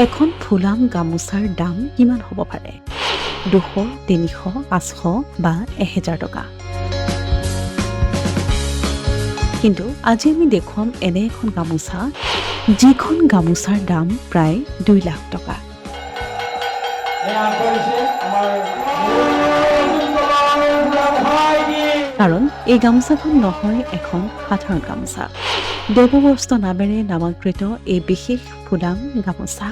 এখন ফুলাম গামোচাৰ দাম কিমান হ'ব পাৰে? 200, 300, 500 বা 1000 টকা। কিন্তু আজি আমি দেখুৱাম এনে এখন গামোচা যিখন গামোচাৰ দাম প্ৰায় 2 লাখ টকা। কাৰণ এই গামোচাখন নহয় এখন সাধাৰণ গামোচা। দেৱবস্ত্ৰ নামেৰে নামাঙ্কৃত এই বিশেষ ফুলাম গামোচা।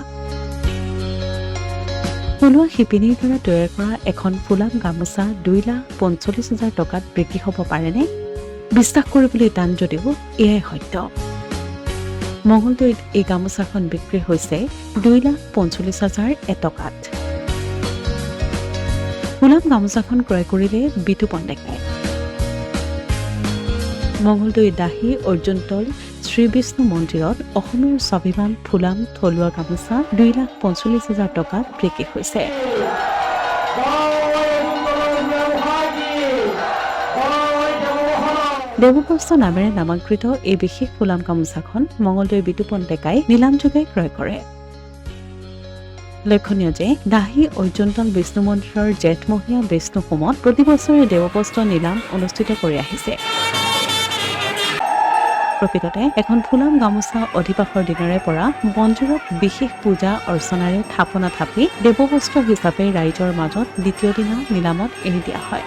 থলুৱা শিপিনীৰ দ্বাৰা তৈয়াৰ কৰা এখন ফুলাম গামোচা 2,45,000 টকাত বিক্ৰী হ'ব পাৰেনে? বিশ্বাস কৰিবলৈ টান যদিও এয়াই সত্য। মঙলদৈত এই গামোচাখন বিক্ৰী হৈছে 2,45,000 টকাত। ফুলাম গামোচাখন ক্ৰয় কৰিলে বিতুপন ডেকাই। মঙলদৈ দাহী অৰ্জুনতল শ্ৰী বিষ্ণু মন্দিৰত অসমীয়াৰ স্বাভিমান ফুলাম থলুৱা গামোচা 2,45,000 টকাত বিক্ৰী হৈছে। দেৱবস্ত্ৰ নামেৰে নামাঙ্কৃত এই বিশেষ ফুলাম গামোচাখন মঙলদৈ বিতুপন ডেকাই নিলামযোগে ক্ৰয় কৰে। লক্ষণীয় যে দাহী অৰ্জুনতল বিষ্ণু মন্দিৰৰ জেঠমহীয়া বিষ্ণু হোমত প্ৰতিবছৰে দেৱবস্ত্ৰ নিলাম অনুষ্ঠিত কৰি আহিছে। প্ৰকৃততে এখন ফুলাম গামোচা অধিবাসৰ দিনৰে পৰা মন্দিৰত বিশেষ পূজা অৰ্চনাৰে থাপনা থাপি দেৱবস্ত্ৰ হিচাপে ৰাইজৰ মাজত দ্বিতীয় দিনা নিলামত এৰি দিয়া হয়।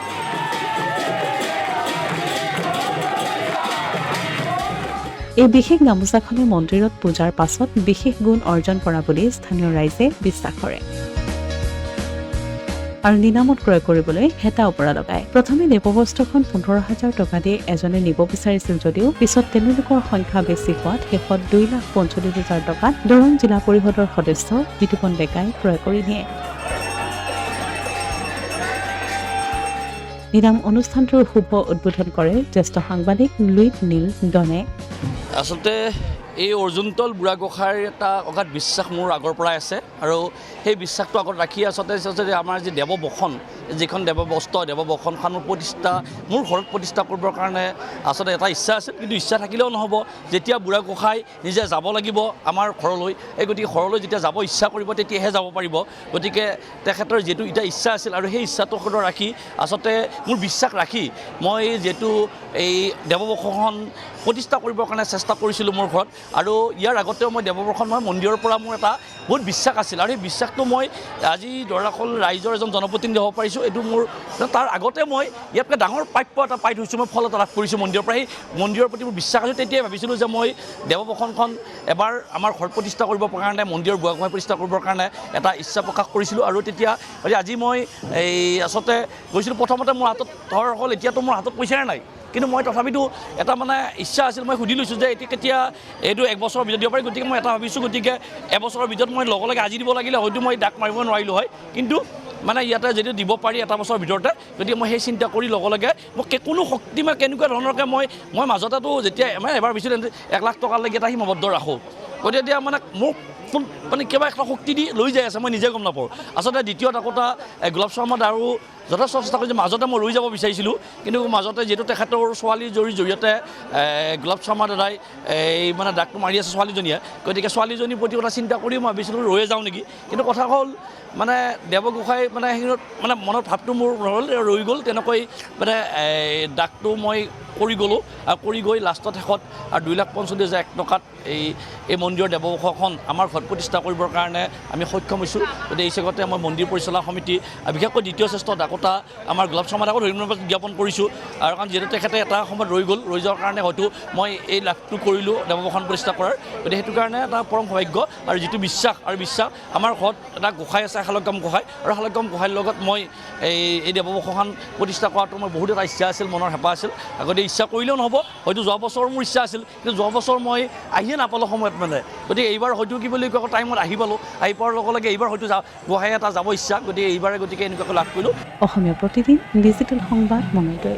এই বিশেষ গামোচাখনে মন্দিৰত পূজাৰ পাছত বিশেষ গুণ অৰ্জন কৰা বুলি স্থানীয় ৰাইজে বিশ্বাস কৰে আৰু নিলামত ক্ৰয় কৰিবলৈ হেতা ওপৰা লগায়। প্ৰথমে দেৱবস্ত্ৰখন 15,000 টকা দি এজনে নিব বিচাৰিছিল যদিও পিছত তেওঁলোকৰ সংখ্যা বেছি হোৱাত শেষত 2,45,000 টকাত দৰং জিলা পৰিষদৰ সদস্য বিতুপন ডেকাই ক্ৰয় কৰি নিয়ে। নিলাম অনুষ্ঠানটোৰ শুভ উদ্বোধন কৰে জ্যেষ্ঠ সাংবাদিক লুইট নীল ডনে। আচলতে এই অৰ্জুনতল বুঢ়াগোসাঁইৰ এটা অগাধ বিশ্বাস মোৰ আগৰ পৰাই আছে আৰু সেই বিশ্বাসটো আগত ৰাখি আচলতে আমাৰ যি দেৱবসন যিখন দেৱবসনখনৰ প্ৰতিষ্ঠা মোৰ ঘৰত প্ৰতিষ্ঠা কৰিবৰ কাৰণে আচলতে এটা ইচ্ছা আছিল। কিন্তু ইচ্ছা থাকিলেও নহ'ব, যেতিয়া বুঢ়াগোসাঁই নিজে যাব লাগিব আমাৰ ঘৰলৈ, এই গতিকে ঘৰলৈ যেতিয়া যাব ইচ্ছা কৰিব তেতিয়াহে যাব পাৰিব। গতিকে তেখেতৰ যিহেতু এতিয়া ইচ্ছা আছিল আৰু সেই ইচ্ছাটো ৰাখি আচলতে মোৰ বিশ্বাস ৰাখি মই যিহেতু এই দেৱবসনখন প্ৰতিষ্ঠা কৰিবৰ কাৰণে চেষ্টা কৰিছিলোঁ মোৰ ঘৰত। আৰু ইয়াৰ আগতেও মই দেৱবসন মন্দিৰৰ পৰা মোৰ এটা বহুত বিশ্বাস আছিল আৰু সেই বিশ্বাসটো মই আজি দৰাকল ৰাইজৰ এজন জনপ্ৰতিনিধি হ'ব পাৰিছোঁ। এইটো মোৰ তাৰ আগতে মই ইয়াতকৈ ডাঙৰ প্ৰাপ্য এটা পাই থৈছোঁ, মই ফল এটা লাভ কৰিছোঁ মন্দিৰৰ পৰা। সেই মন্দিৰৰ প্ৰতি মোৰ বিশ্বাস আছিল। তেতিয়াই ভাবিছিলোঁ যে মই দেৱবসনখন এবাৰ আমাৰ ঘৰত প্ৰতিষ্ঠা কৰিবৰ কাৰণে, মন্দিৰৰ বুঢ়াগোসাঁই প্ৰতিষ্ঠা কৰিবৰ কাৰণে এটা ইচ্ছা প্ৰকাশ কৰিছিলোঁ। আৰু তেতিয়া আজি মই এই আচলতে গৈছিলোঁ। প্ৰথমতে মোৰ হাতত হ'ল এতিয়াতো মোৰ হাতত পইচাই নাই, কিন্তু মই তথাপিতো এটা ইচ্ছা আছিল। মই সুধি লৈছোঁ যে এতিয়া কেতিয়া এইটো 1 বছৰৰ ভিতৰত দিব পাৰি। গতিকে মই এটা ভাবিছোঁ, গতিকে 1 বছৰৰ ভিতৰত মই লগে আজি দিব লাগিলে হয়তো মই ডাক মাৰিব নোৱাৰিলোঁ হয়, কিন্তু ইয়াতে যদি দিব পাৰি 1 বছৰৰ ভিতৰতে, গতিকে মই সেই চিন্তা কৰি লগে মই কোনো শক্তি কেনেকুৱা ধৰণৰকৈ মই মাজতেতো যেতিয়া এবাৰ ভাবিছিলোঁ 1 লাখ টকালৈকে এটা সীমাবদ্ধ ৰাখোঁ। গতিকে এতিয়া মোক কিবা এটা শক্তি দি লৈ যাই আছে, মই নিজে গম নাপাওঁ। আচলতে দ্বিতীয়ত আকৌ গোলাপ শৰ্মা দাৰো যথেষ্ট চেষ্টা কৰিছোঁ। মাজতে মই ৰৈ যাব বিচাৰিছিলোঁ, কিন্তু মাজতে যিহেতু তেখেতৰ ছোৱালীৰ জৰিয়তে গোলাপ শৰ্মা দাদাই এই ডাকটো মাৰি আছে ছোৱালীজনীয়ে, গতিকে ছোৱালীজনীৰ প্ৰতি কথা চিন্তা কৰি মই ভাবিছিলোঁ ৰৈয়ে যাওঁ নেকি। কিন্তু কথা হ'ল দেৱগোসাঁই সেইখিনিত মনৰ ভাৱটো মোৰ ৰৈ গ'ল। তেনেকৈ ডাকটো মই কৰি গ'লোঁ আৰু কৰি গৈ লাষ্টত শেষত 2,45,000 টকাত এই মন্দিৰৰ দেৱবসনখন আমাৰ ঘৰত প্ৰতিষ্ঠা কৰিবৰ কাৰণে আমি সক্ষম হৈছোঁ। গতিকে এই চেগতে মই মন্দিৰ পৰিচালনা সমিতি বিশেষকৈ দ্বিতীয় শ্ৰেষ্ঠ ডাকতা আমাৰ গোলাপ শৰ্মা দাকো ধন্যবাদ জ্ঞাপন কৰিছোঁ। আৰু কাৰণ যিহেতু তেখেতে এটা সময়ত ৰৈ যোৱাৰ কাৰণে হয়তো মই এই লাভটো কৰিলোঁ দেৱবসন প্ৰতিষ্ঠা কৰাৰ। গতিকে সেইটো কাৰণে এটা পৰম সৌভাগ্য আৰু যিটো বিশ্বাস আমাৰ ঘৰত এটা গোসাঁই আছে, শালগ্ৰাম গোসাঁই, আৰু শালগ্ৰাম গোসাঁইৰ লগত মই এই দেৱবসনখন প্ৰতিষ্ঠা কৰাটো মোৰ বহুত এটা ইচ্ছা আছিল, মনৰ হেঁপাহ আছিল। আগতে ইচ্ছা কৰিলেও নহ'ব, হয়তো যোৱা বছৰ মোৰ ইচ্ছা আছিল, কিন্তু যোৱা বছৰ মই আহিয়ে নাপালোঁ সময়ত। গতিকে এইবাৰ হয়তো কি বুলি কয় টাইমত আহি পালোঁ, আহি পোৱাৰ লগে এইবাৰ হয়তো গোসাঁই এটা যাব ইচ্ছা। গতিকে এইবাৰে এনেকুৱাকৈ লাভ কৰিলোঁ। অসমীয়া প্ৰতিদিন ডিজিটেল সংবাদ মঙলদৈ।